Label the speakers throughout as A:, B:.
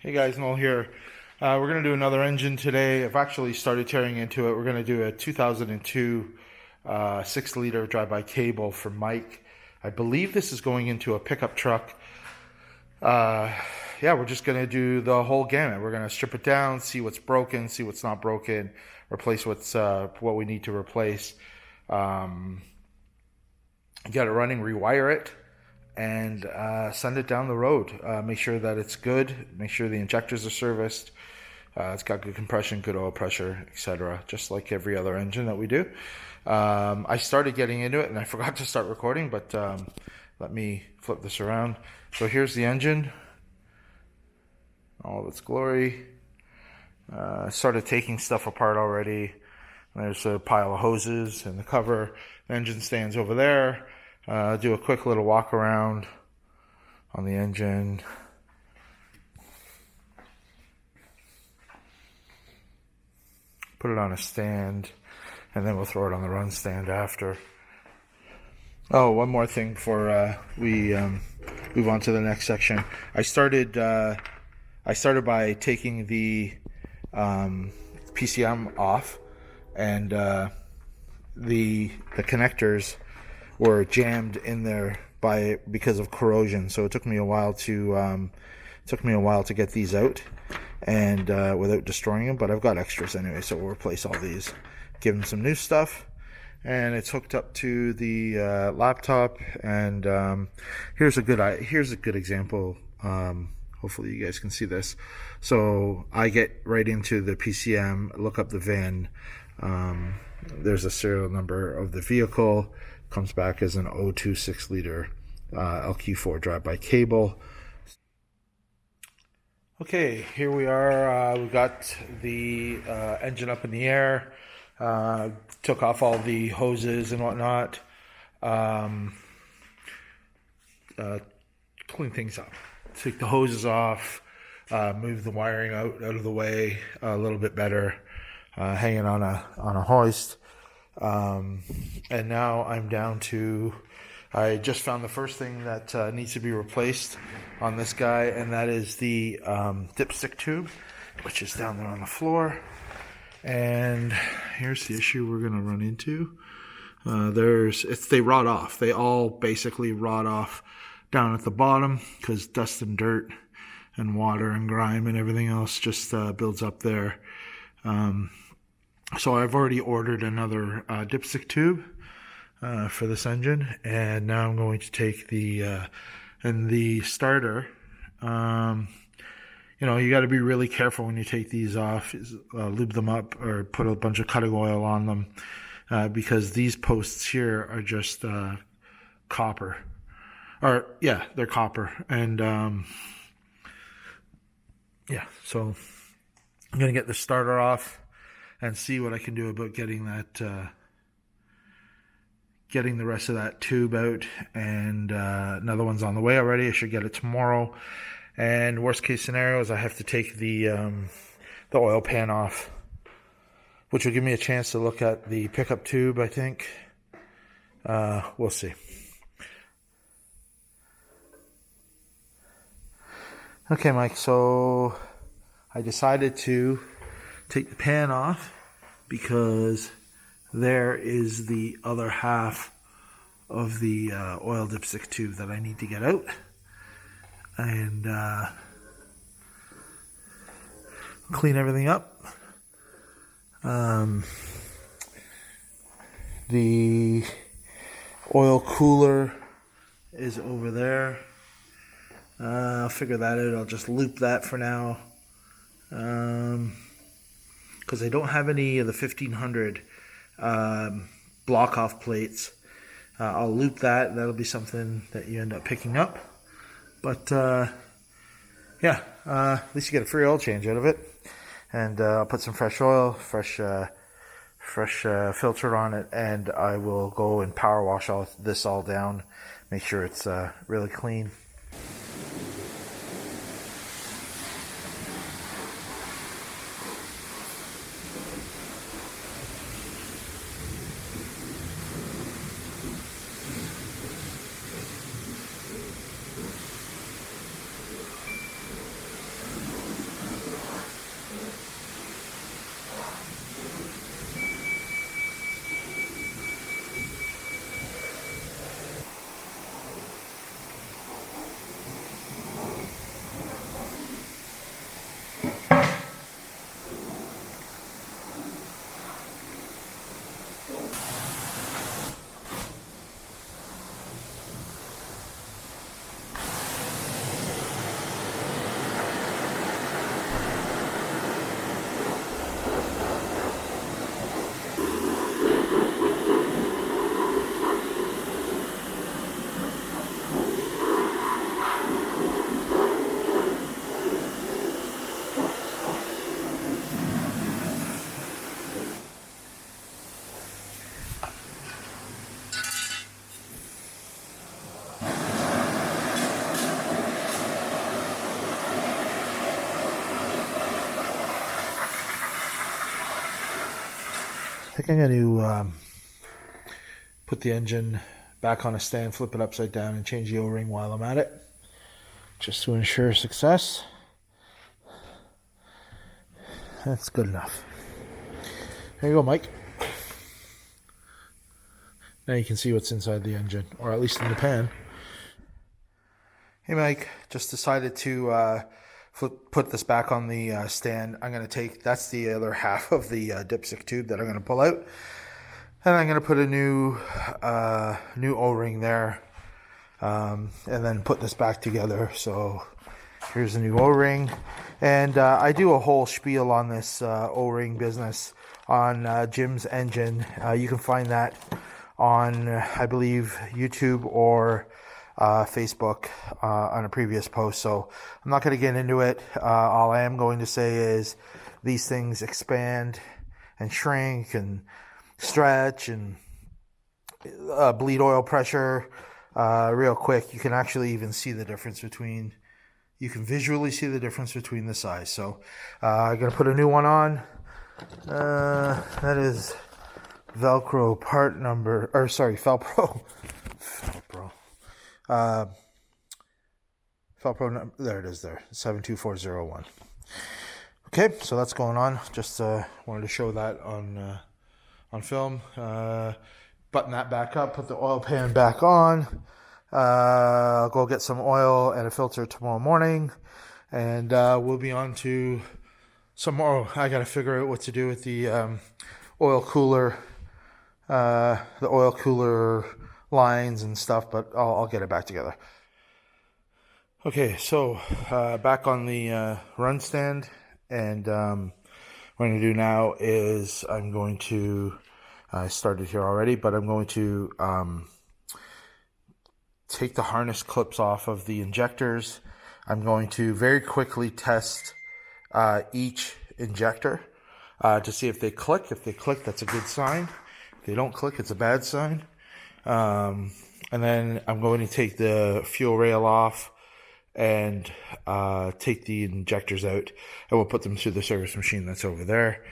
A: Hey guys, Noel here. We're going to do another engine today. I've actually started tearing into it. We're going to do a 2002 6-liter drive-by cable for Mike. I believe this is going into a pickup truck. Yeah, we're just going to do the whole gamut. We're going to strip it down, see what's broken, see what's not broken, replace what we need to replace. Get it running, rewire it, and send it down the road. Make sure that it's good. Make sure the injectors are serviced. It's got good compression, good oil pressure, etc. Just like every other engine that we do. I started getting into it and I forgot to start recording, but let me flip this around. So here's the engine, all of its glory. Started taking stuff apart already. There's a pile of hoses and the cover. The engine stands over there. Do a quick little walk around on the engine. Put it on a stand, and then we'll throw it on the run stand after. Oh, one more thing before we move on to the next section. I started by taking the PCM off, and the connectors were jammed in there because of corrosion. So it took me a while to get these out, and without destroying them. But I've got extras anyway, so we'll replace all these, give them some new stuff, and it's hooked up to the laptop. And here's a good example. Hopefully you guys can see this. So I get right into the PCM, look up the VIN. There's a serial number of the vehicle. Comes back as an 02 6-liter LQ4 drive-by cable. Okay, here we are. We got the engine up in the air. Took off all the hoses and whatnot. Clean things up. Take the hoses off. Move the wiring out of the way a little bit better. Hanging on a hoist. And now I'm down to, I just found the first thing that needs to be replaced on this guy, and that is the dipstick tube, which is down there on the floor. And here's the issue we're going to run into. They rot off. They all basically rot off down at the bottom because dust and dirt and water and grime and everything else just builds up there. So I've already ordered another dipstick tube for this engine, and now I'm going to take the starter. You got to be really careful when you take these off. Lube them up or put a bunch of cutting oil on them, because these posts here are just copper. Or yeah, they're copper, and yeah. So I'm gonna get the starter off and see what I can do about getting that, getting the rest of that tube out. And another one's on the way already. I should get it tomorrow. And worst case scenario is I have to take the oil pan off, which will give me a chance to look at the pickup tube, I think. We'll see. Okay, Mike, so I decided to take the pan off because there is the other half of the oil dipstick tube that I need to get out, and clean everything up. The oil cooler is over there. I'll figure that out. I'll just loop that for now. Because I don't have any of the 1500 block off plates. I'll loop that. That'll be something that you end up picking up. But yeah, at least you get a free oil change out of it. And I'll put some fresh oil, fresh filter on it, and I will go and power wash this all down. Make sure it's really clean. think I'm going to put the engine back on a stand, flip it upside down, and change the O-ring while I'm at it, just to ensure success. That's good enough. There you go, Mike. Now you can see what's inside the engine, or at least in the pan. Hey Mike, just decided to put this back on the stand. I'm going to take, that's the other half of the dipstick tube that I'm going to pull out. And I'm going to put a new O-ring there, and then put this back together. So here's a new O-ring. And I do a whole spiel on this O-ring business on Jim's Engine. You can find that on, I believe, YouTube or Facebook on a previous post. So I'm not going to get into it. All I am going to say is these things expand and shrink and stretch and bleed oil pressure real quick. You can actually even see the difference between, you can visually see the difference between the size. So I'm going to put a new one on. That is Velcro part number, or sorry, Felpro. Felpro number, there it is there, 72401. Okay, so that's going on. Just wanted to show that on film. Button that back up, put the oil pan back on. I'll go get some oil and a filter tomorrow morning, and we'll be on to some more. I got to figure out what to do with the oil cooler lines and stuff, but I'll get it back together. Okay, so back on the run stand, and what I'm going to do now is I'm going to, I started here already, but I'm going to take the harness clips off of the injectors. I'm going to very quickly test each injector to see if they click. If they click, that's a good sign. If they don't click, it's a bad sign. And then I'm going to take the fuel rail off and take the injectors out, and we'll put them through the service machine that's over there.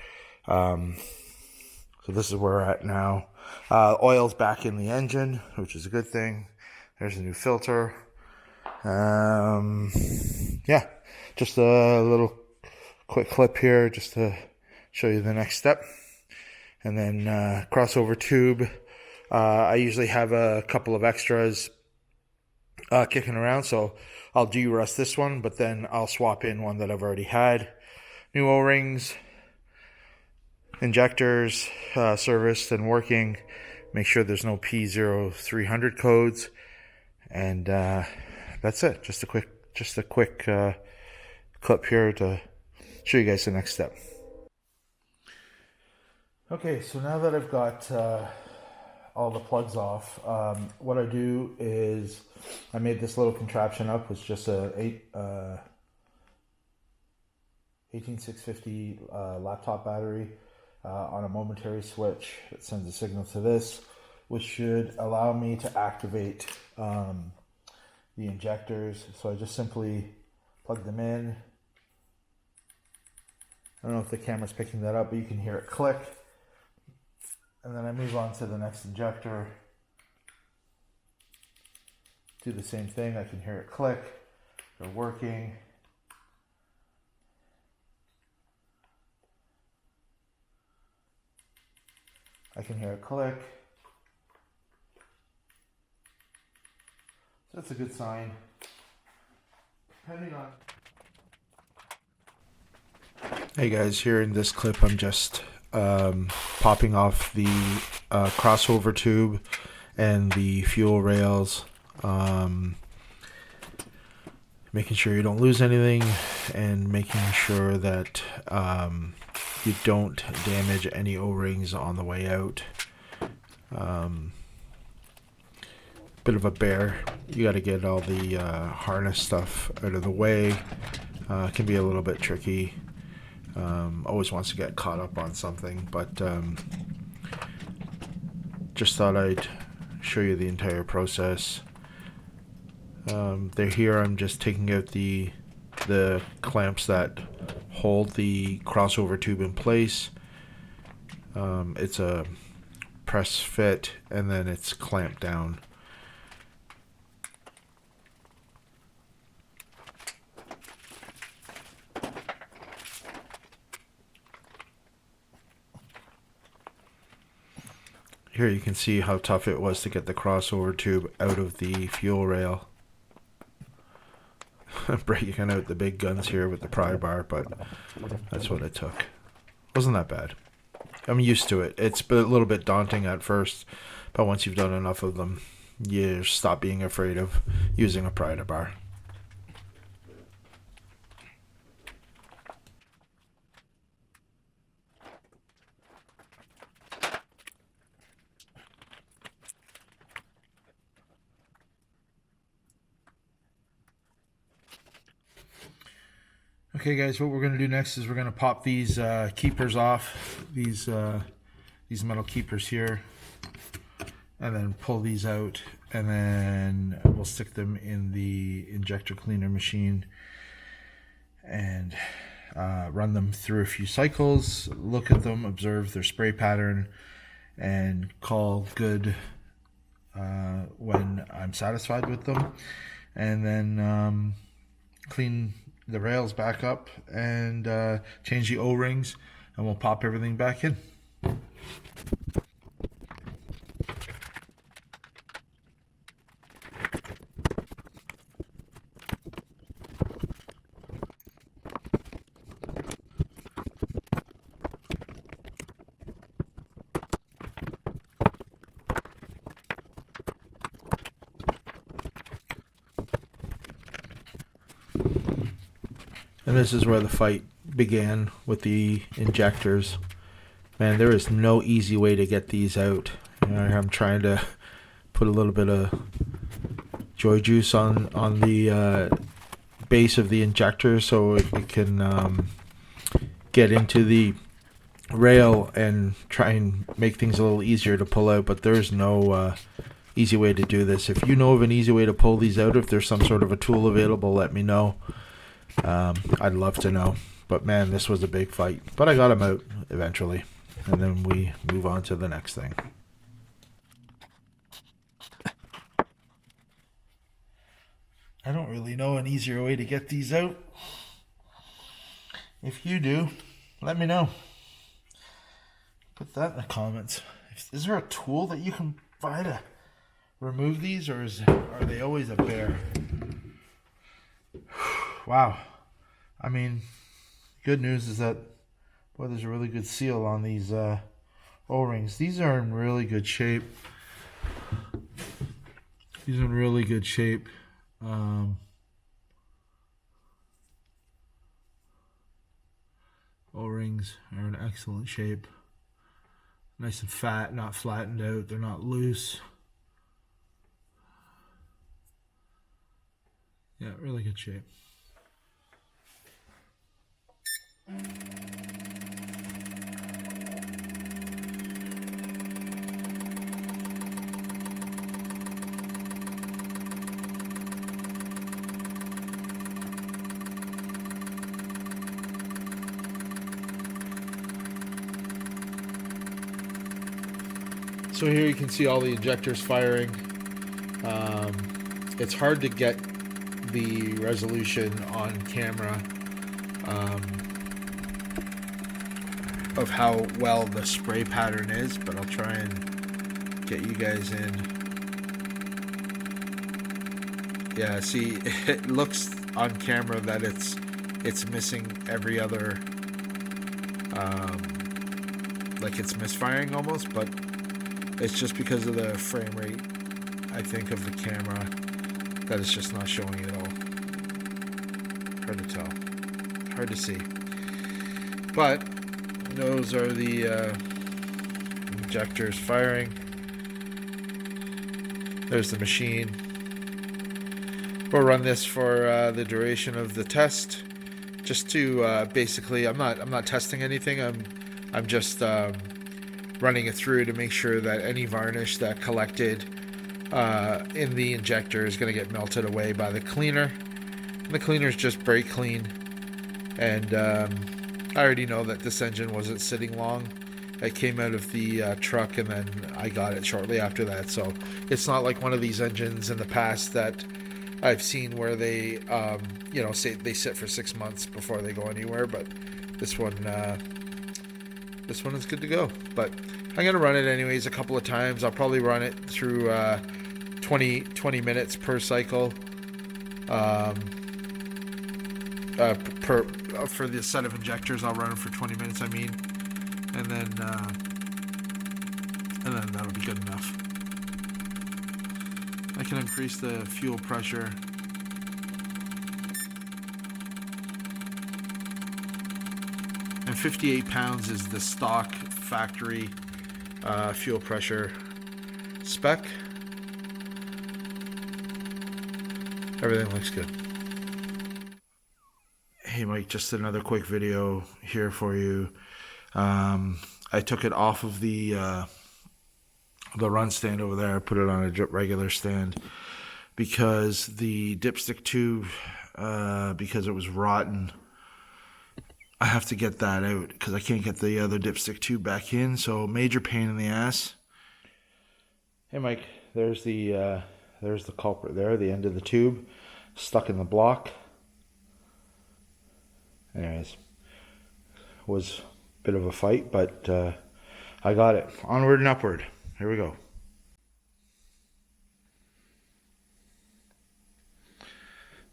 A: So this is where we're at now. Oil's back in the engine, which is a good thing. There's a new filter. Yeah, just a little quick clip here just to show you the next step. And then crossover tube. I usually have a couple of extras kicking around, so I'll de-rust this one, but then I'll swap in one that I've already had. New O-rings, injectors, serviced and working. Make sure there's no P0300 codes, and that's it. Just a quick clip here to show you guys the next step. Okay, so now that I've got all the plugs off, what I do is I made this little contraption up. It's just a 18650 laptop battery on a momentary switch that sends a signal to this, which should allow me to activate the injectors. So I just simply plug them in. I don't know if the camera's picking that up, but you can hear it click. And then I move on to the next injector. Do the same thing. I can hear it click. They're working. I can hear it click. So that's a good sign. Depending on. Hey guys, here in this clip I'm just popping off the crossover tube and the fuel rails, making sure you don't lose anything and making sure that you don't damage any O-rings on the way out. Bit of a bear. You got to get all the harness stuff out of the way. It can be a little bit tricky. Always wants to get caught up on something, but just thought I'd show you the entire process. They're here. I'm just taking out the clamps that hold the crossover tube in place. It's a press fit, and then it's clamped down. Here you can see how tough it was to get the crossover tube out of the fuel rail. Breaking out the big guns here with the pry bar, but that's what it took. Wasn't that bad. I'm used to it. It's a little bit daunting at first, but once you've done enough of them, you stop being afraid of using a pry bar. Okay guys, what we're going to do next is we're going to pop these keepers off, these metal keepers here, and then pull these out, and then we'll stick them in the injector cleaner machine and run them through a few cycles, look at them, observe their spray pattern, and call good when I'm satisfied with them, and then clean the rails back up and change the O-rings, and we'll pop everything back in. And this is where the fight began with the injectors. Man, there is no easy way to get these out. You know, I'm trying to put a little bit of joy juice on the base of the injector so it can get into the rail and try and make things a little easier to pull out. But there's no easy way to do this. If you know of an easy way to pull these out, if there's some sort of a tool available, let me know. I'd love to know. But man, this was a big fight. But I got them out eventually. And then we move on to the next thing. I don't really know an easier way to get these out. If you do, let me know. Put that in the comments. Is there a tool that you can buy to remove these, or are they always a bear? Wow. I mean, good news is that, boy, there's a really good seal on these O-rings. These are in really good shape. These are in really good shape. O-rings are in excellent shape. Nice and fat, not flattened out. They're not loose. Yeah, really good shape. So here you can see all the injectors firing. It's hard to get the resolution on camera of how well the spray pattern is, but I'll try and get you guys in. Yeah, see, it looks on camera that it's missing every other, like it's misfiring almost, but it's just because of the frame rate, I think, of the camera, that it's just not showing it all. Hard to tell. Hard to see. But those are the injectors firing. There's the machine. We'll run this for the duration of the test, just to basically, I'm not testing anything. I'm just running it through to make sure that any varnish that collected in the injector is going to get melted away by the cleaner. And the cleaner is just brake clean, and I already know that this engine wasn't sitting long. It came out of the truck, and then I got it shortly after that. So it's not like one of these engines in the past that I've seen where they, say they sit for 6 months before they go anywhere. But this one is good to go. But I'm gonna run it anyways a couple of times. I'll probably run it through 20 minutes per cycle. For the set of injectors, I'll run it for 20 minutes. And then that'll be good enough. I can increase the fuel pressure. And 58 pounds is the stock factory fuel pressure spec. Everything looks good. Hey Mike, just another quick video here for you. I took it off of the run stand over there. I put it on a regular stand because the dipstick tube, because it was rotten, I have to get that out because I can't get the other dipstick tube back in. So major pain in the ass. Hey Mike, there's the culprit there, the end of the tube stuck in the block. Anyways, was a bit of a fight, but I got it. Onward and upward. Here we go.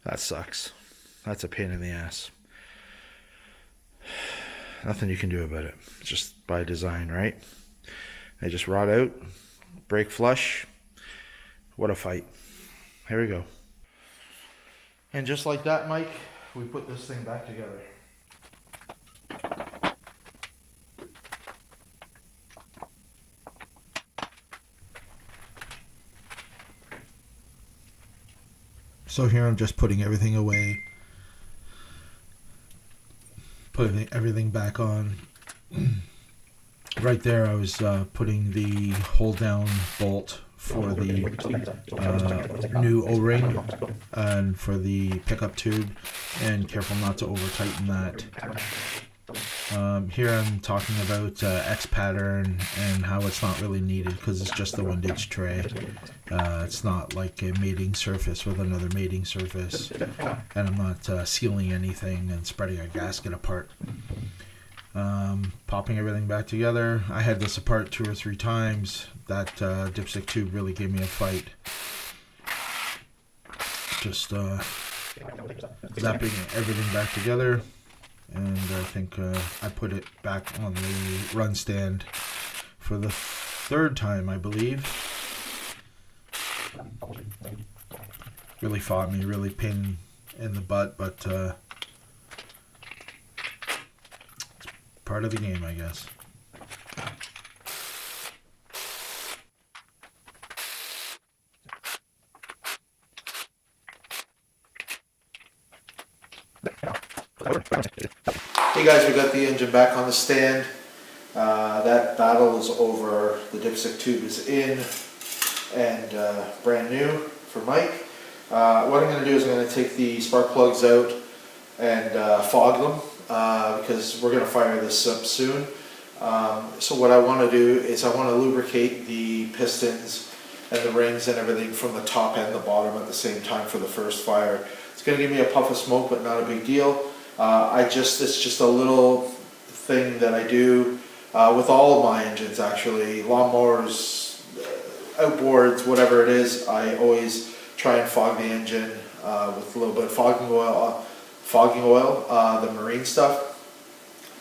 A: That sucks. That's a pain in the ass. Nothing you can do about it. It's just by design, right? They just rot out, break flush. What a fight. Here we go. And just like that, Mike, we put this thing back together. So here I'm just putting everything away, putting everything back on. Right there I was putting the hold down bolt for the new O-ring and for the pickup tube, and careful not to over tighten that. Here I'm talking about X pattern and how it's not really needed because it's just the windage tray. It's not like a mating surface with another mating surface, and I'm not sealing anything and spreading a gasket apart. Popping everything back together. I had this apart 2 or 3 times. That dipstick tube really gave me a fight. Just zapping everything back together, and I think I put it back on the run stand for the 3rd time, I believe. Really fought me, really pain in the butt, but part of the game, I guess. Hey guys, we got the engine back on the stand. That battle is over. The dipstick tube is in and brand new for Mike. What I'm going to do is I'm going to take the spark plugs out and fog them. Because we're going to fire this up soon. So what I want to do is I want to lubricate the pistons and the rings and everything from the top and the bottom at the same time for the first fire. It's going to give me a puff of smoke, but not a big deal. It's just a little thing that I do with all of my engines actually. Lawnmowers, outboards, whatever it is, I always try and fog the engine with a little bit of fogging oil, the marine stuff.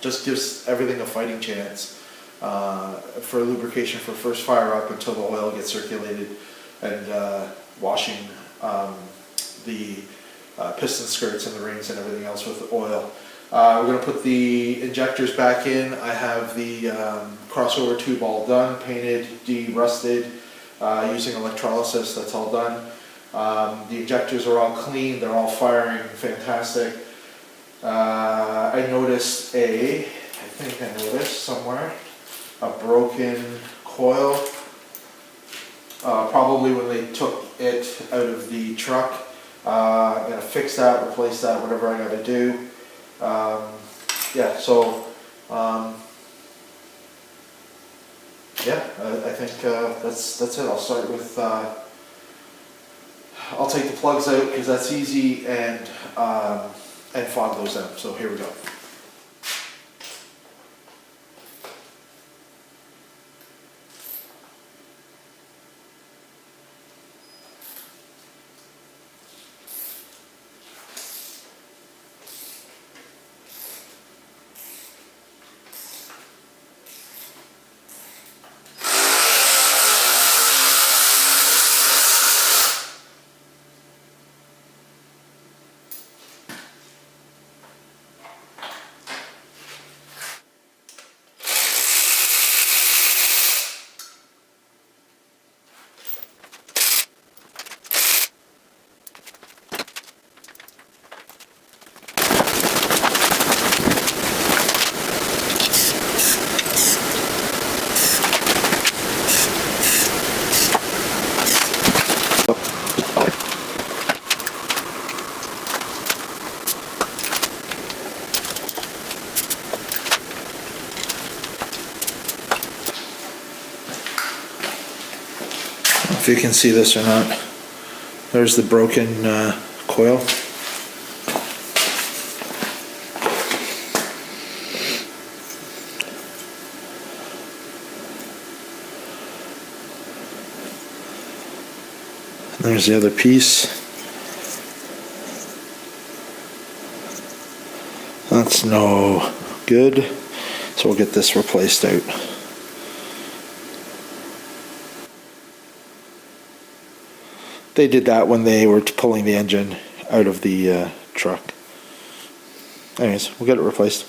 A: Just gives everything a fighting chance for lubrication for first fire up until the oil gets circulated and washing the piston skirts and the rings and everything else with oil. We're going to put the injectors back in. I have the crossover tube all done, painted, de-rusted, using electrolysis. That's all done. The injectors are all clean, they're all firing fantastic. I noticed I think I noticed somewhere, a broken coil, probably when they took it out of the truck. I'm going to fix that, replace that, whatever I got to do. Yeah, so yeah, I think that's it. I'll start with, I'll take the plugs out because that's easy, and fog those out. So here we go. If you can see this or not, there's the broken coil. There's the other piece. That's no good, so we'll get this replaced out. They did that when they were pulling the engine out of the truck. Anyways, we'll get it replaced.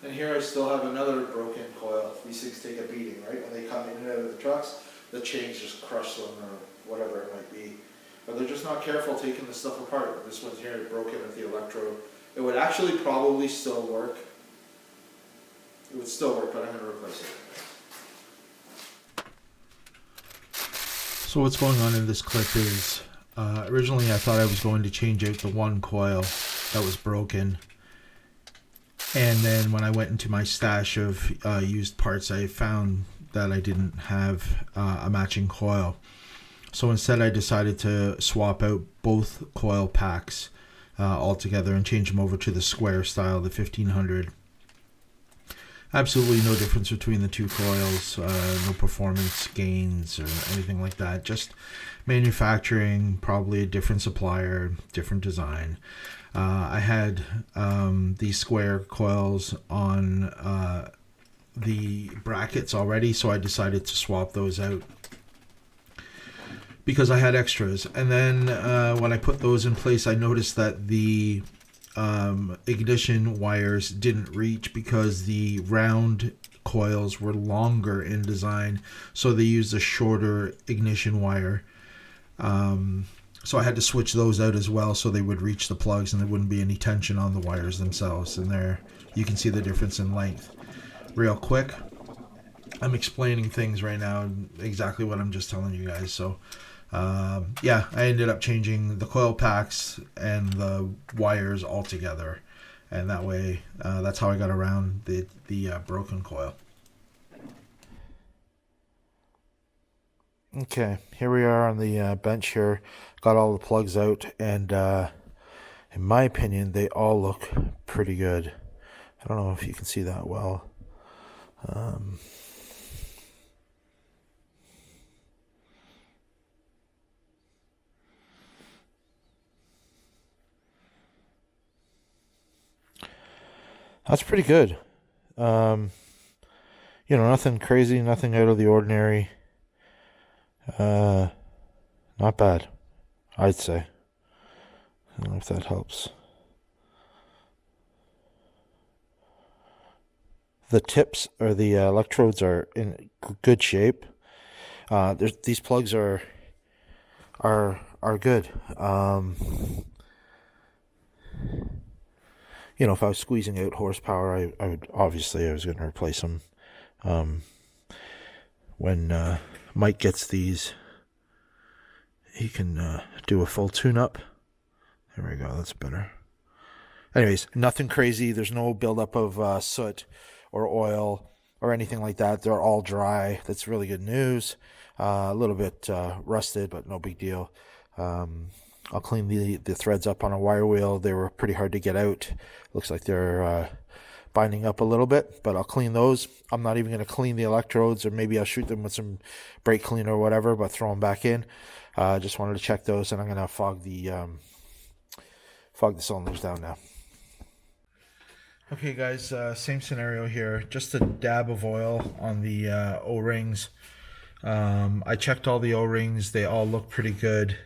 A: And here I still have another broken coil. These things take a beating, right? When they come in and out of the trucks, the chains just crush them or whatever it might be. But they're just not careful taking the stuff apart. This one's here broken at the electrode. It would actually probably still work. It would still work, but I'm going to replace it. So what's going on in this clip is, originally I thought I was going to change out the one coil that was broken. And then when I went into my stash of used parts, I found that I didn't have a matching coil. So instead I decided to swap out both coil packs altogether and change them over to the square style, the 1500. Absolutely no difference between the two coils, no performance gains or anything like that, just manufacturing, probably a different supplier, different design. I had these square coils on the brackets already, so I decided to swap those out because I had extras. And then when I put those in place, I noticed that the ignition wires didn't reach because the round coils were longer in design, so they used a shorter ignition wire. So I had to switch those out as well so they would reach the plugs and there wouldn't be any tension on the wires themselves. And there you can see the difference in length. Real quick, I'm explaining things right now, exactly what I'm just telling you guys. So yeah, I ended up changing the coil packs and the wires all together, and that way that's how I got around the broken coil. Okay, here we are on the bench here. Got all the plugs out, and in my opinion they all look pretty good. I don't know if you can see that well. That's pretty good. You know, nothing crazy, nothing out of the ordinary. Not bad, I'd say. I don't know if that helps. The tips or the electrodes are in good shape. These plugs are good. You know, if I was squeezing out horsepower, I would obviously I was going to replace them. When Mike gets these, he can do a full tune-up. There we go, that's better. Anyways, nothing crazy. There's no buildup of soot or oil or anything like that. They're all dry. That's really good news. A little bit rusted, but no big deal. I'll clean the threads up on a wire wheel. They were pretty hard to get out. Looks like they're binding up a little bit, but I'll clean those. I'm not even going to clean the electrodes, or maybe I'll shoot them with some brake cleaner or whatever, but throw them back in. Just wanted to check those, and I'm going to fog the cylinders down now. Okay guys, same scenario here. Just a dab of oil on the O-rings. I checked all the O-rings. They all look pretty good.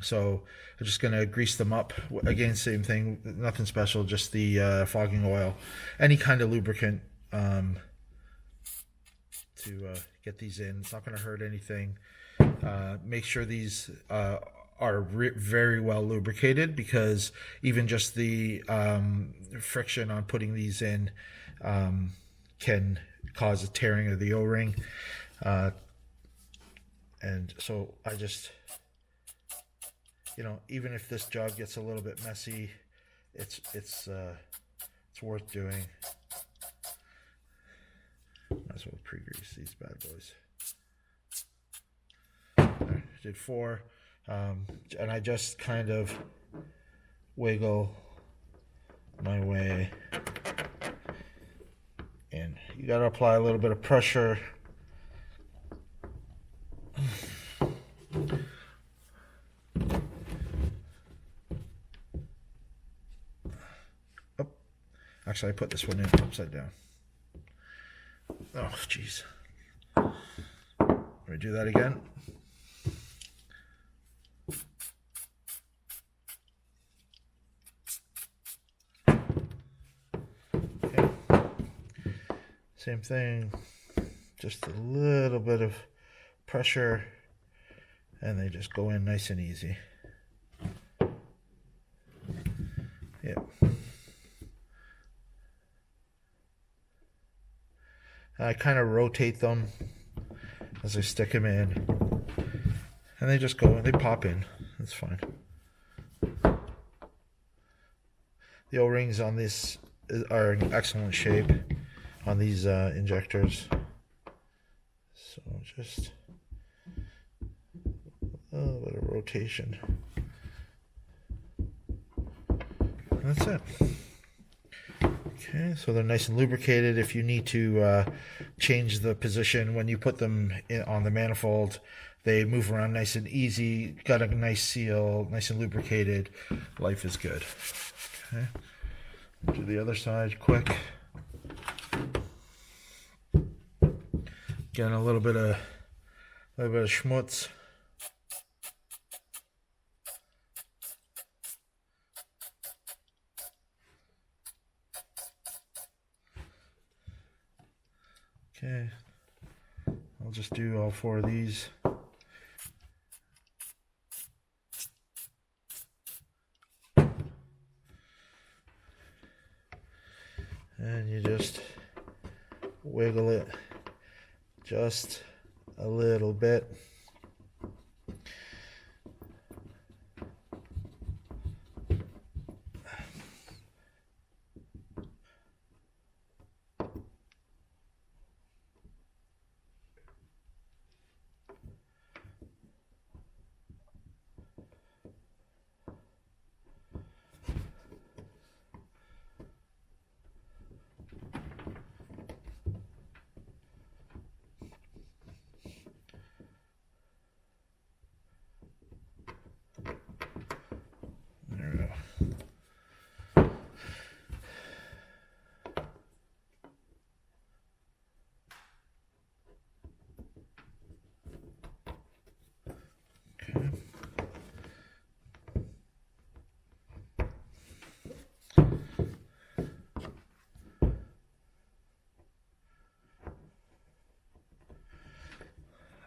A: So I'm just going to grease them up. Again, same thing, nothing special, just the fogging oil. Any kind of lubricant to get these in. It's not going to hurt anything. Make sure these are very well lubricated, because even just the friction on putting these in can cause a tearing of the O-ring. And so I just, even if this job gets a little bit messy, it's worth doing. Might as well pre-grease these bad boys. There, did 4, and I just kind of wiggle my way in. You got to apply a little bit of pressure. Actually, I put this one in upside down. Oh, jeez. Let me do that again. Okay. Same thing. Just a little bit of pressure, and they just go in nice and easy. Yep. I kind of rotate them as I stick them in, and they just go and they pop in. That's fine. The O-rings on this are in excellent shape on these injectors. So just a little bit of rotation. That's it. Okay, so they're nice and lubricated. If you need to change the position when you put them on the manifold, they move around nice and easy. Got a nice seal, nice and lubricated. Life is good. Okay, do the other side quick. Getting a little bit of schmutz. Okay, I'll just do all 4 of these. And you just wiggle it just a little bit.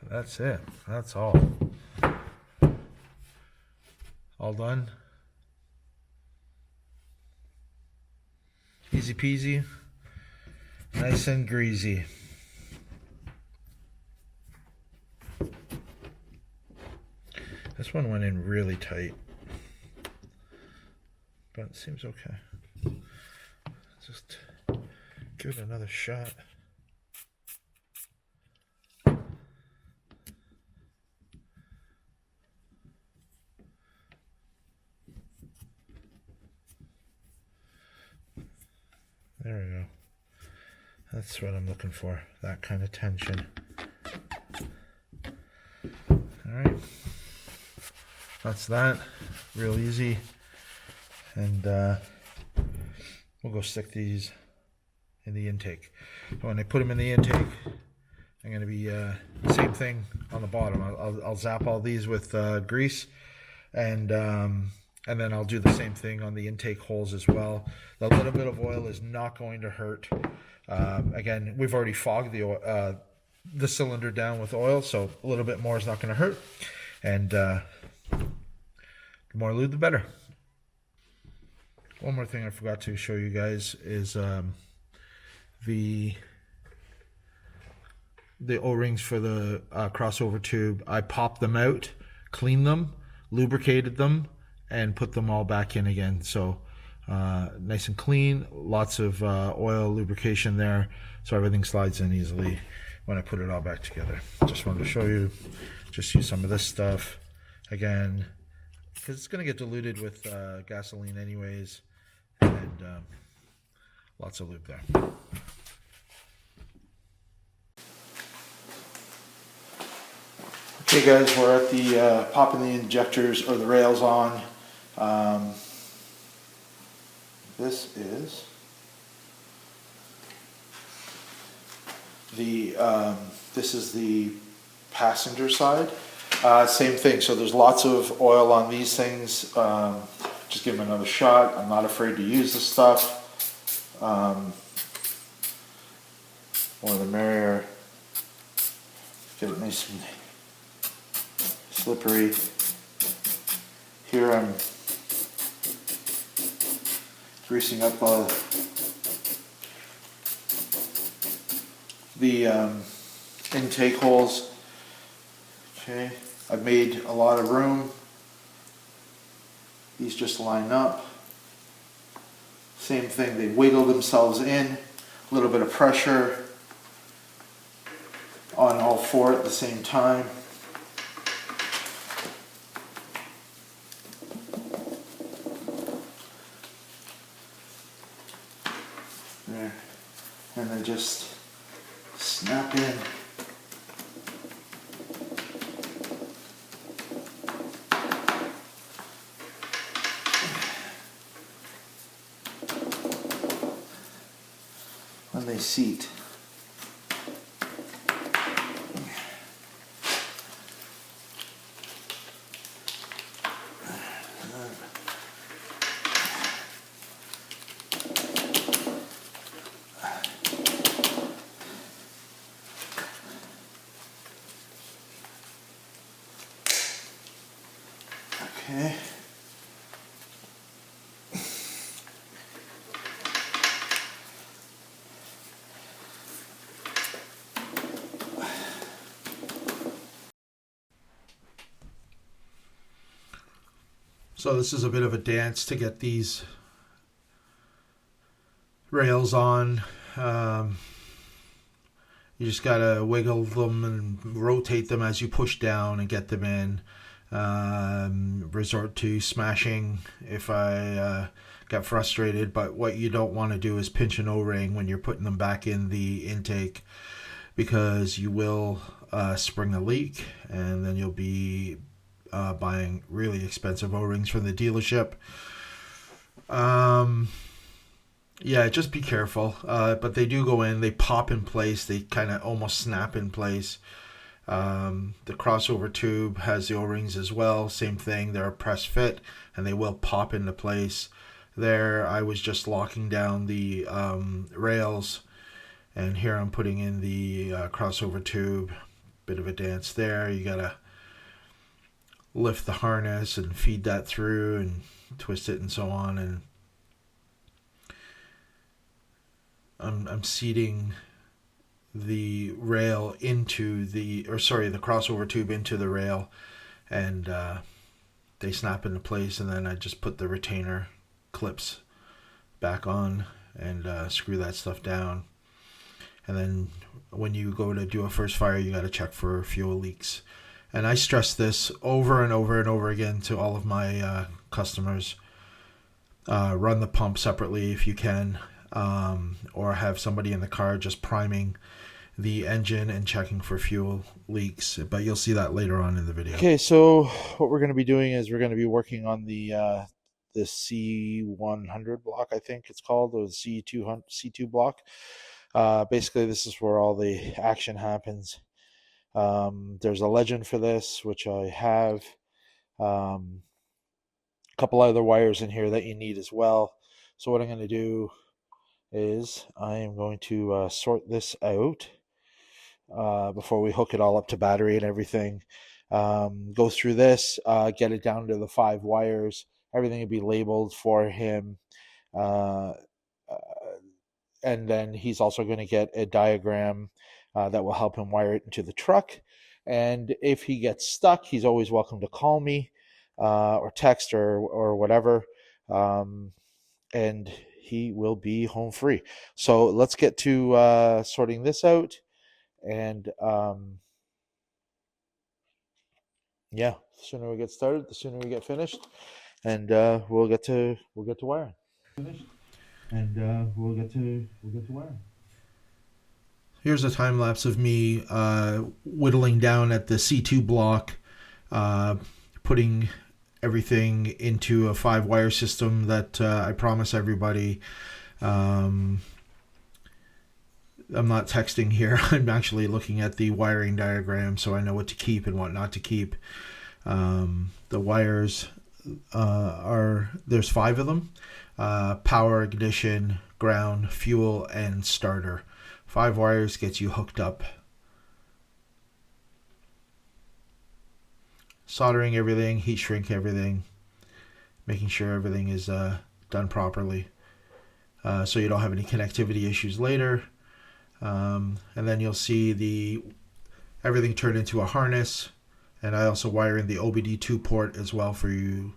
A: That's it. That's all. All done. Easy peasy. Nice and greasy. This one went in really tight. but it seems okay. Just give it another shot. There we go. That's what I'm looking for, that kind of tension. Alright, that's that. Real easy. And we'll go stick these in the intake. When I put them in the intake, I'm going to be same thing on the bottom. I'll zap all these with grease, and then I'll do the same thing on the intake holes as well. The little bit of oil is not going to hurt. Again, we've already fogged the cylinder down with oil, so a little bit more is not going to hurt. And the more lube, the better. One more thing I forgot to show you guys is the O-rings for the crossover tube. I popped them out, cleaned them, lubricated them, and put them all back in again. So nice and clean, lots of oil lubrication there, so everything slides in easily when I put it all back together. Just wanted to show you, just use some of this stuff again, because it's going to get diluted with gasoline anyways, and lots of lube there. Okay guys, we're at the popping the injectors or the rails on. This is the passenger side. Same thing. So there's lots of oil on these things. Just give them another shot. I'm not afraid to use this stuff. More the merrier. Get it nice and slippery. Here I'm greasing up the intake holes. Okay, I've made a lot of room. These just line up. Same thing, they wiggle themselves in. A little bit of pressure on all four at the same time. There, and they just snap in. When they seat. Okay. So this is a bit of a dance to get these rails on. You just gotta wiggle them and rotate them as you push down and get them in. Resort to smashing if I get frustrated, but what you don't want to do is pinch an O-ring when you're putting them back in the intake, because you will spring a leak, and then you'll be buying really expensive O-rings from the dealership. Yeah, just be careful. But they do go in, they pop in place, they kind of almost snap in place. The crossover tube has the O-rings as well, same thing, they're a press fit and they will pop into place. There I was just locking down the rails, and here I'm putting in the crossover tube. Bit of a dance there. You gotta lift the harness and feed that through and twist it and so on, and I'm seating the rail into the crossover tube into the rail, and they snap into place, and then I just put the retainer clips back on and screw that stuff down. And then when you go to do a first fire, you got to check for fuel leaks. And I stress this over and over and over again to all of my customers. Run the pump separately if you can, or have somebody in the car just priming the engine and checking for fuel leaks. But you'll see that later on in the video. Okay, so what we're going to be doing is we're going to be working on the C100 block, I think it's called, or the C2 block. Basically, this is where all the action happens. There's a legend for this, which I have. A couple other wires in here that you need as well. So what I'm going to do is I am going to sort this out before we hook it all up to battery and everything. Go through this, get it down to the 5 wires. Everything will be labeled for him. And then he's also going to get a diagram that will help him wire it into the truck. And if he gets stuck, he's always welcome to call me or text or whatever. And he will be home free. So let's get to sorting this out. And yeah, the sooner we get started, the sooner we get finished. And we'll get to wiring. Finished. And we'll get to wiring. Here's a time lapse of me whittling down at the C2 block, putting everything into a 5-wire system that I promise everybody. I'm not texting here. I'm actually looking at the wiring diagram so I know what to keep and what not to keep. The wires there's 5 of them. Power, ignition, ground, fuel, and starter. 5 wires gets you hooked up. Soldering everything, heat shrink everything, making sure everything is done properly, so you don't have any connectivity issues later. And then you'll see everything turned into a harness, and I also wire in the OBD2 port as well for you,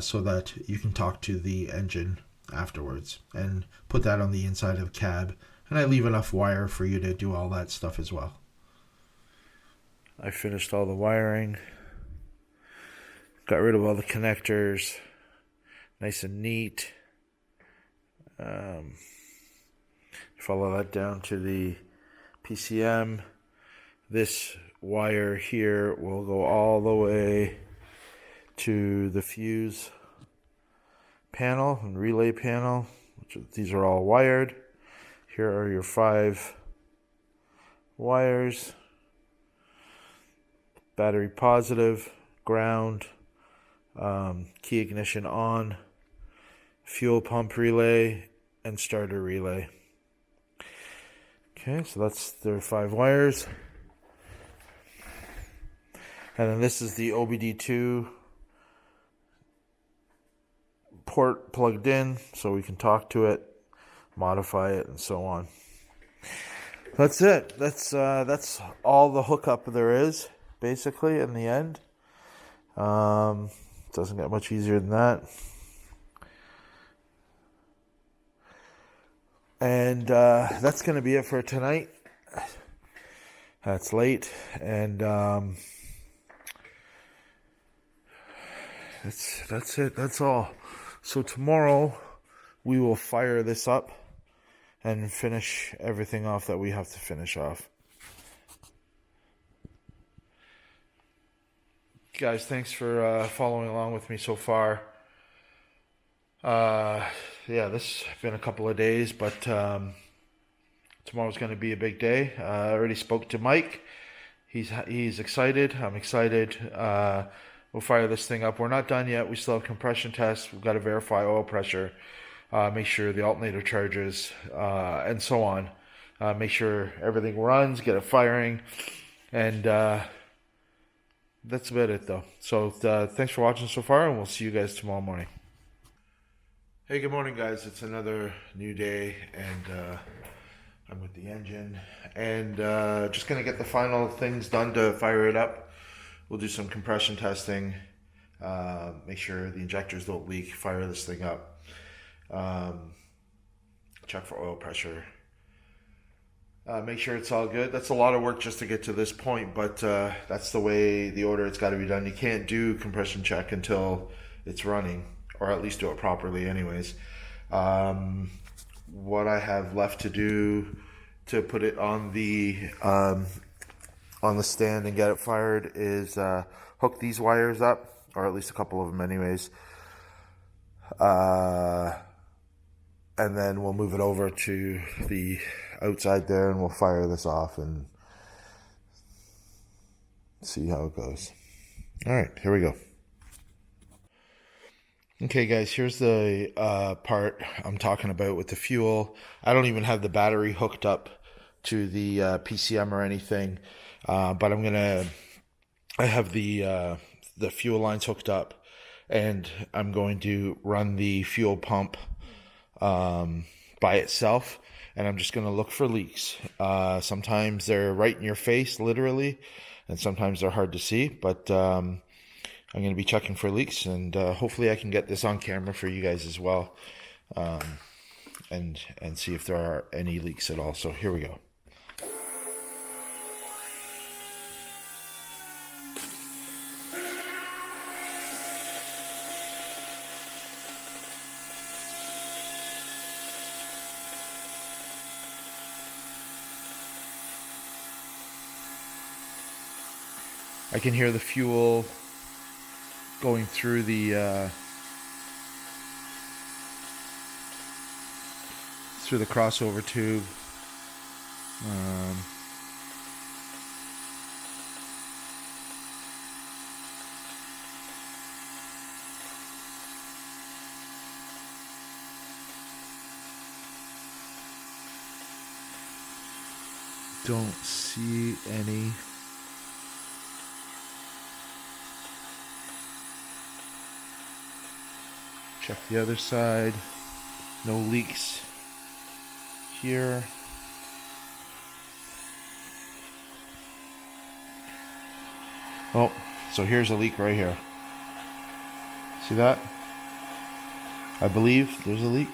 A: so that you can talk to the engine afterwards, and put that on the inside of the cab. And I leave enough wire for you to do all that stuff as well. I finished all the wiring. Got rid of all the connectors. Nice and neat. Follow that down to the PCM. This wire here will go all the way to the fuse panel and relay panel. These are all wired. Here are your 5 wires. Battery positive, ground, key ignition on, fuel pump relay, and starter relay. Okay, so that's their 5 wires. And then this is the OBD2 port plugged in, so we can talk to it, modify it, and so on. That's it. That's all the hookup there is, basically, in the end. Doesn't get much easier than that. And that's going to be it for tonight. That's late, and that's it. That's all. So tomorrow we will fire this up and finish everything off that we have to finish off. Guys, thanks for following along with me so far. Yeah, this has been a couple of days, but tomorrow's going to be a big day. I already spoke to Mike. He's excited. I'm excited. We'll fire this thing up. We're not done yet. We still have compression tests. We've got to verify oil pressure, make sure the alternator charges, and so on. Make sure everything runs, get it firing, and that's about it, though. So thanks for watching so far, and we'll see you guys tomorrow morning. Hey, good morning, guys. It's another new day, and I'm with the engine, and just going to get the final things done to fire it up. We'll do some compression testing, make sure the injectors don't leak, fire this thing up. check for oil pressure. Make sure it's all good. That's a lot of work just to get to this point, but that's the way the order it's got to be done. You can't do compression check until it's running, or at least do it properly anyways. What I have left to do to put it on the stand and get it fired is hook these wires up, or at least a couple of them anyways. And then we'll move it over to the outside there and we'll fire this off and see how it goes. All right, here we go. Okay guys, here's the part I'm talking about with the fuel. I don't even have the battery hooked up to the PCM or anything, but I have the fuel lines hooked up, and I'm going to run the fuel pump by itself, and I'm just going to look for leaks. Sometimes they're right in your face, literally, and sometimes they're hard to see, but I'm going to be checking for leaks, and hopefully I can get this on camera for you guys as well, and see if there are any leaks at all. So here we go. I can hear the fuel going through the crossover tube. Don't see any. Check the other side. No leaks here. Oh, so here's a leak right here. See that? I believe there's a leak.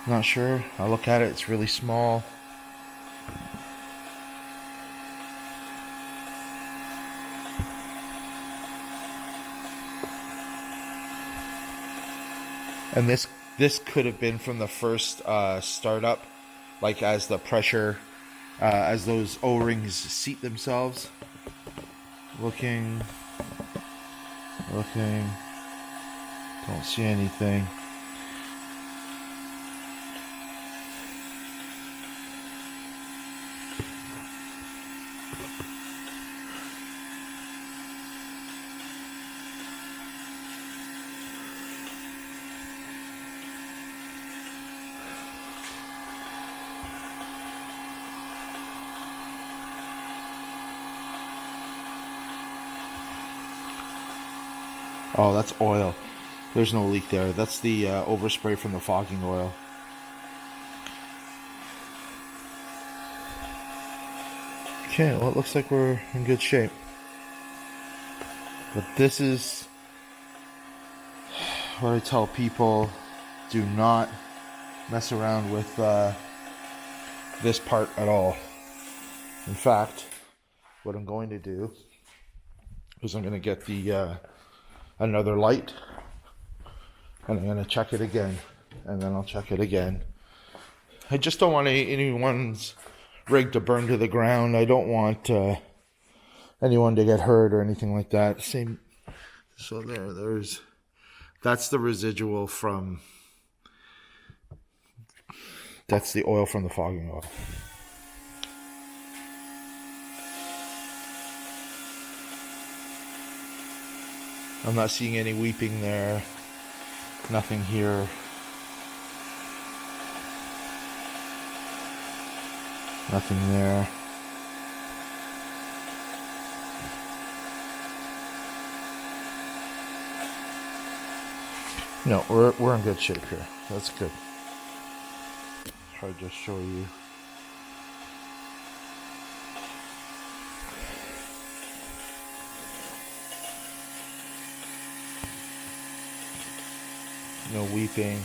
A: Not sure. I'll look at it. It's really small. And this could have been from the first startup, like as the pressure, as those O-rings seat themselves. Looking, don't see anything. Oh, that's oil. There's no leak there. That's the overspray from the fogging oil. Okay, well, it looks like we're in good shape. But this is what I tell people: do not mess around with this part at all. In fact, what I'm going to do is I'm going to get the another light, and I'm going to check it again, and then I'll check it again. I just don't want anyone's rig to burn to the ground. I don't want anyone to get hurt or anything like that. Same. So that's the residual from, that's the oil from the fogging oil. I'm not seeing any weeping there. Nothing here. Nothing there. No, we're in good shape here. That's good. Try to show you. No weeping.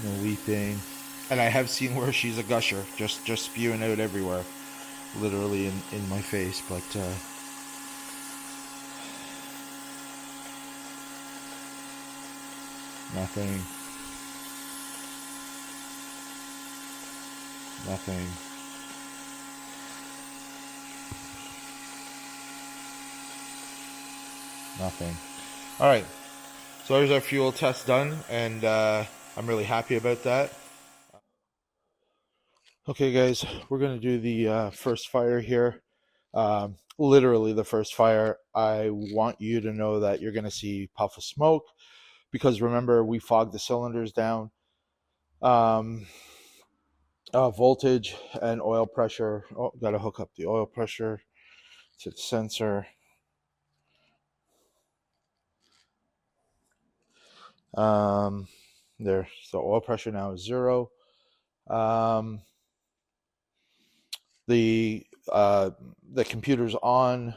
A: No weeping. And I have seen where she's a gusher, just spewing out everywhere, literally in my face. But nothing. Nothing. Nothing. All right. So there's our fuel test done, and I'm really happy about that. Okay, guys, we're going to do the first fire here. Literally the first fire. I want you to know that you're going to see puff of smoke because remember, we fogged the cylinders down. Voltage and oil pressure. Oh, got to hook up the oil pressure to the sensor. There. So oil pressure now is 0. The computer's on.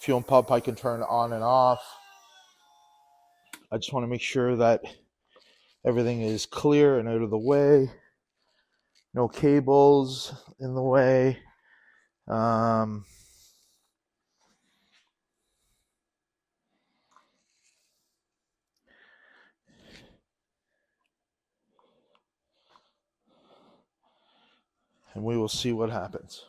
A: Fuel pump I can turn on and off. I just want to make sure that everything is clear and out of the way. No cables in the way. And we will see what happens.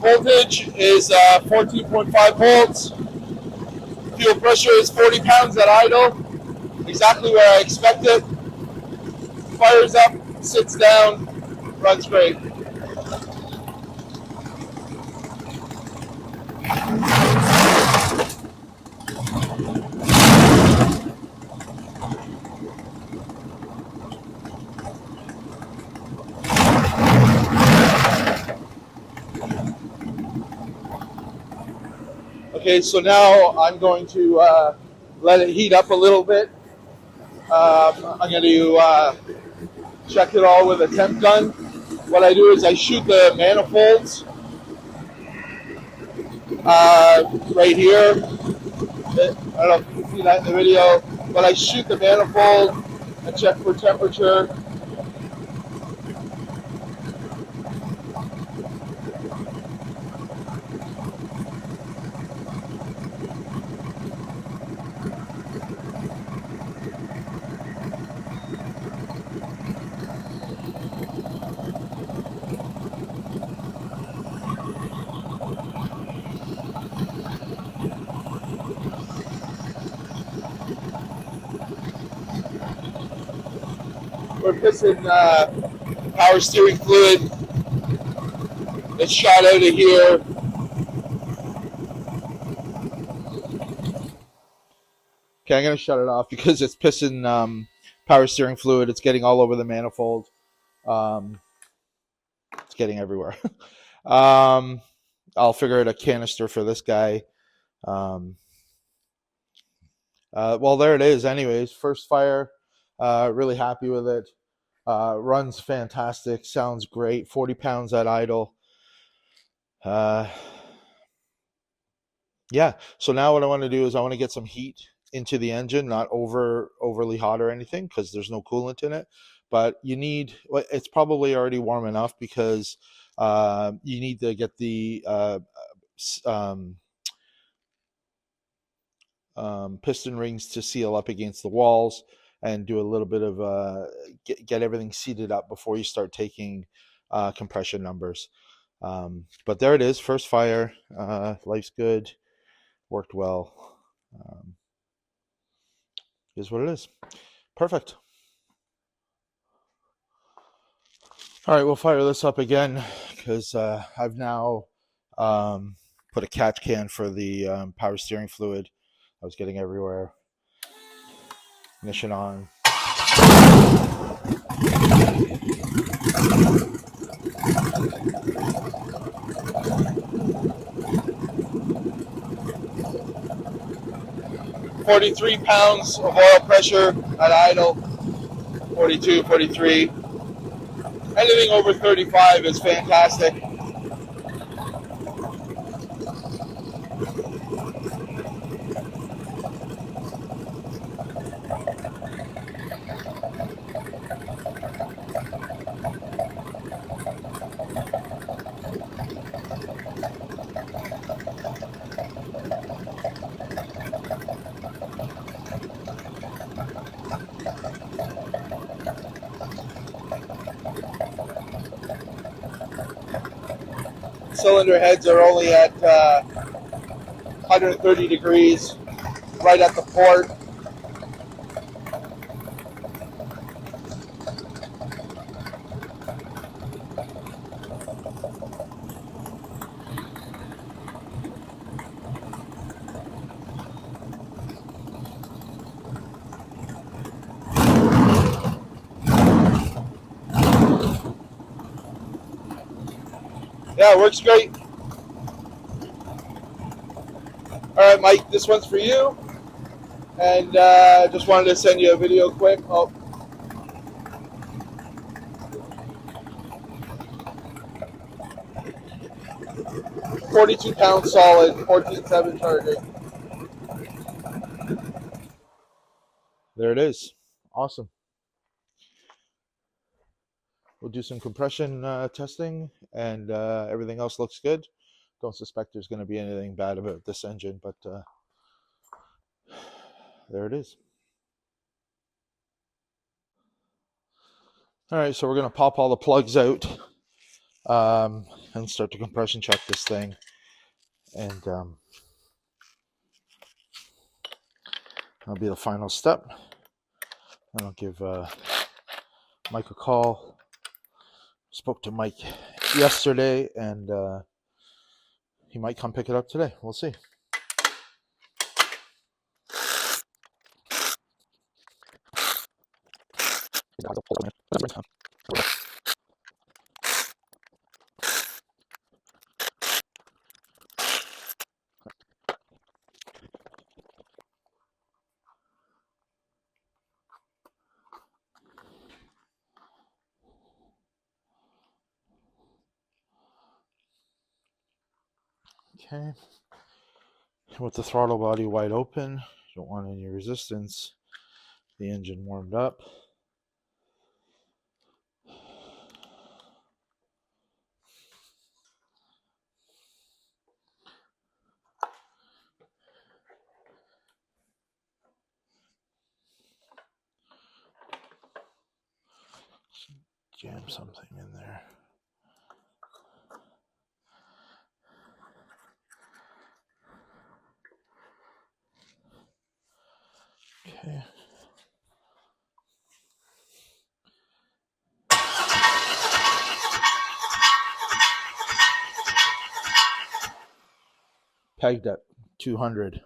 A: Voltage is 14.5 volts. Fuel pressure is 40 pounds at idle. Exactly where I expect it. Fires up, sits down, runs great. Okay, so now I'm going to let it heat up a little bit. I'm going to check it all with a temp gun. What I do is I shoot the manifolds right here. I don't know if you can see that in the video, but I shoot the manifold and check for temperature. We're pissing power steering fluid that's shot out of here. Okay, I'm going to shut it off because it's pissing power steering fluid. It's getting all over the manifold. It's getting everywhere. I'll figure out a canister for this guy. Well, there it is. Anyways, first fire. Really happy with it. Runs fantastic. Sounds great. 40 pounds at idle. Yeah. So now what I want to do is I want to get some heat into the engine, not overly hot or anything because there's no coolant in it. But you need, it's probably already warm enough because you need to get the piston rings to seal up against the walls and do a little bit of get everything seated up before you start taking compression numbers. But there it is, first fire. Life's good, worked well. Is what it is. Perfect. All right, we'll fire this up again because I've now put a catch can for the power steering fluid. I was getting everywhere. Ignition on. 43 pounds of oil pressure at idle, 42, 43. Anything over 35 is fantastic. Cylinder heads are only at 130 degrees, right at the port. Yeah, it works great. All right, Mike, this one's for you. And just wanted to send you a video quick. Oh. $42 solid, 14.7 charging. There it is. Awesome. We'll do some compression testing, and everything else looks good. Don't suspect there's going to be anything bad about this engine, but there it is. All right, so we're going to pop all the plugs out and start to compression check this thing. And that'll be the final step. And I'll give Mike a call. Spoke to Mike yesterday, and he might come pick it up today. We'll see. Okay. With the throttle body wide open, don't want any resistance. The engine warmed up. Jam something in there. Okay. Pegged at 200.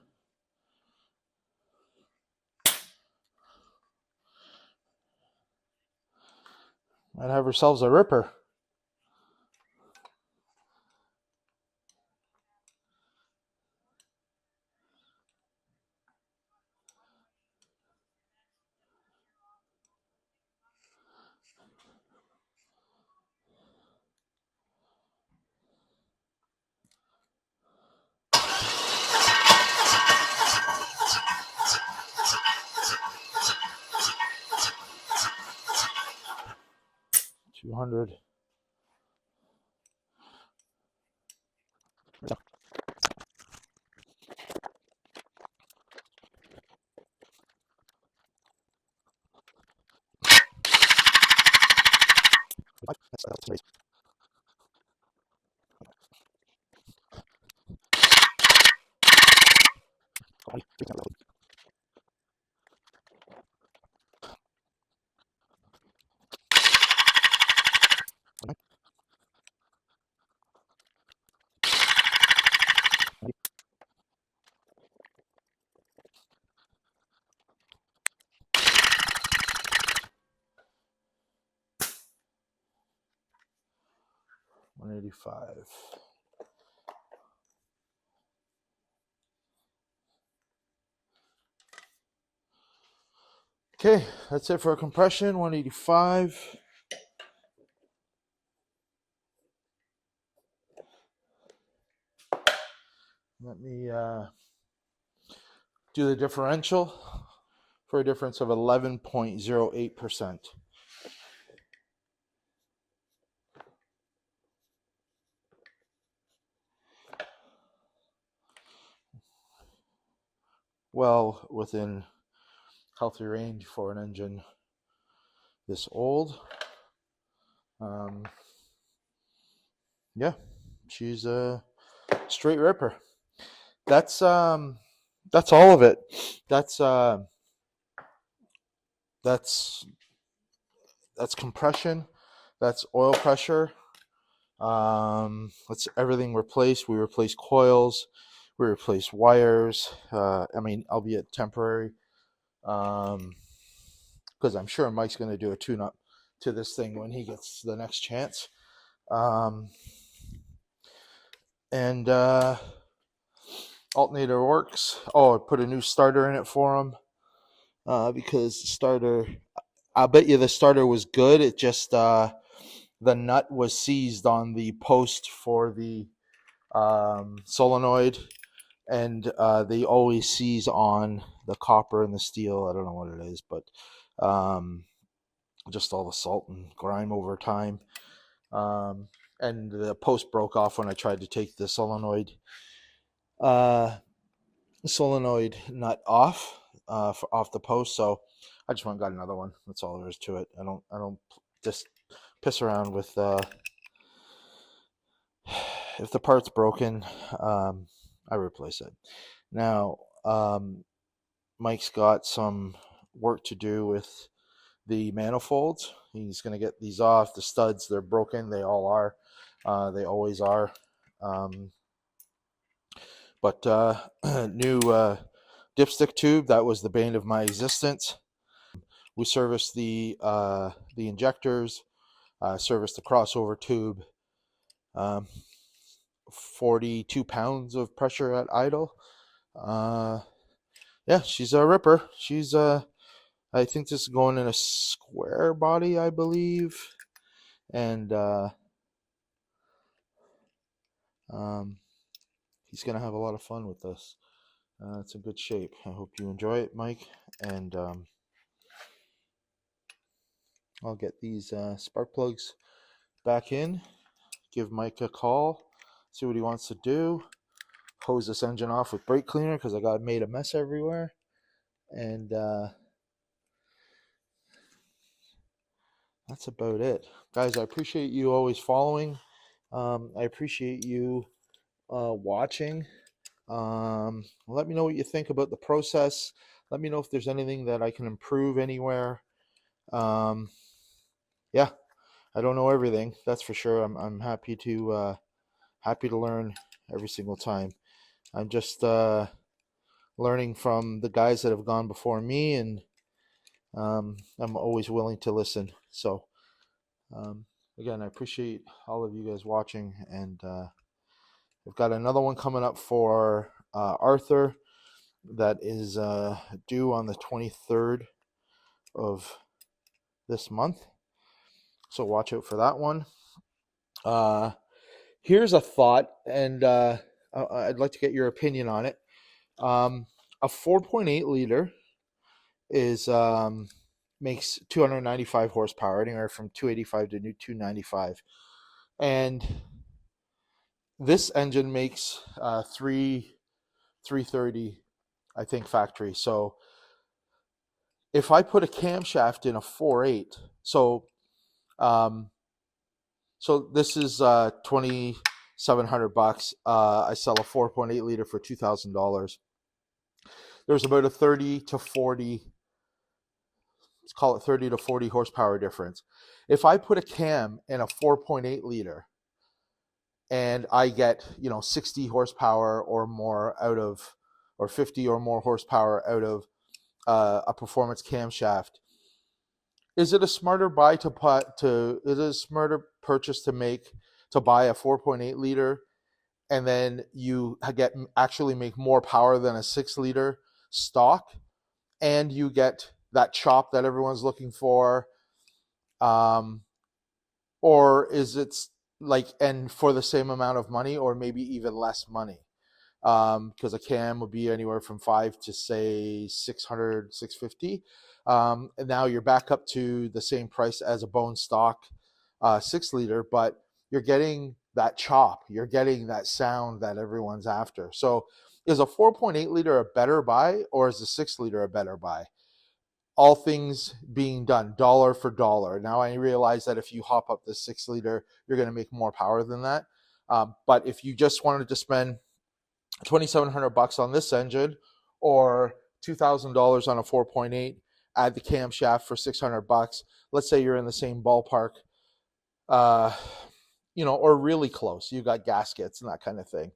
A: Might have ourselves a ripper. $200. $185. Okay, that's it for compression, 185. Let me do the differential for a difference of 11.08%. Well within healthy range for an engine this old. Yeah, she's a straight ripper. That's all of it. That's compression. That's oil pressure. That's everything replaced. We replaced coils. We replaced wires. Albeit temporary. Because I'm sure Mike's going to do a tune-up to this thing when he gets the next chance. Alternator works. Oh, I put a new starter in it for him. Because the starter, I bet you the starter was good. It just the nut was seized on the post for the solenoid, and they always seize on the copper and the steel. I don't know what it is, but just all the salt and grime over time. And the post broke off when I tried to take the solenoid nut off the post. So I just went and got another one. That's all there is to it. I don't just piss around with if the part's broken, I replace it. Now, Mike's got some work to do with the manifolds. He's going to get these off. The studs, they're broken. They all are. They always are. But new dipstick tube, that was the bane of my existence. We serviced the injectors, serviced the crossover tube. 42 pounds of pressure at idle. Yeah, she's a ripper. She's I think this is going in a square body, I believe. And he's going to have a lot of fun with this. It's in good shape. I hope you enjoy it, Mike. And I'll get these spark plugs back in. Give Mike a call. See what he wants to do. Hose this engine off with brake cleaner because I got made a mess everywhere. And that's about it. Guys, I appreciate you always following. I appreciate you watching. Let me know what you think about the process. Let me know if there's anything that I can improve anywhere. Yeah, I don't know everything, that's for sure. I'm happy to learn every single time. I'm just learning from the guys that have gone before me, and I'm always willing to listen. So again, I appreciate all of you guys watching, and we've got another one coming up for Arthur that is due on the 23rd of this month. So watch out for that one. Here's a thought, and I'd like to get your opinion on it. A 4.8 liter is makes 295 horsepower, anywhere from 285 to 295, and this engine makes 330, I think, factory. So if I put a camshaft in a 4.8, so this is $2,700. I sell a 4.8 liter for $2,000. There's about a 30 to 40, let's call it 30 to 40 horsepower difference. If I put a cam in a 4.8 liter and I get 60 horsepower or more out of, or 50 or more horsepower out of a performance camshaft, is it a smarter buy is it a smarter purchase to buy a 4.8 liter and then you actually make more power than a 6 liter stock, and you get that chop that everyone's looking for, or is it like, and for the same amount of money, or maybe even less money? Because a cam would be anywhere from 5 to say 600, 650. And now you're back up to the same price as a bone stock 6 liter, but you're getting that chop, you're getting that sound that everyone's after. So is a 4.8 liter a better buy, or is a 6 liter a better buy? All things being done, dollar for dollar. Now I realize that if you hop up the 6 liter, you're going to make more power than that. But if you just wanted to spend $2,700 on this engine, or $2,000 on a 4.8, add the camshaft for $600, let's say you're in the same ballpark, or really close, you got gaskets and that kind of thing.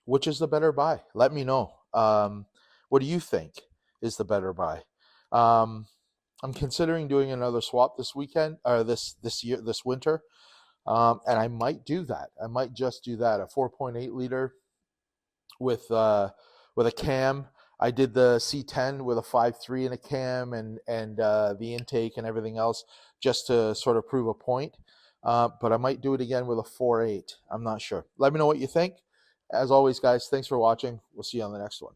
A: Which is the better buy? Let me know. What do you think is the better buy? I'm considering doing another swap this weekend, or this winter. And I might do that. I might just do that. A 4.8 liter with a cam. I did the C10 with a 5.3 and a cam, and the intake and everything else, just to sort of prove a point. But I might do it again with a 4.8. I'm not sure. Let me know what you think. As always, guys, thanks for watching. We'll see you on the next one.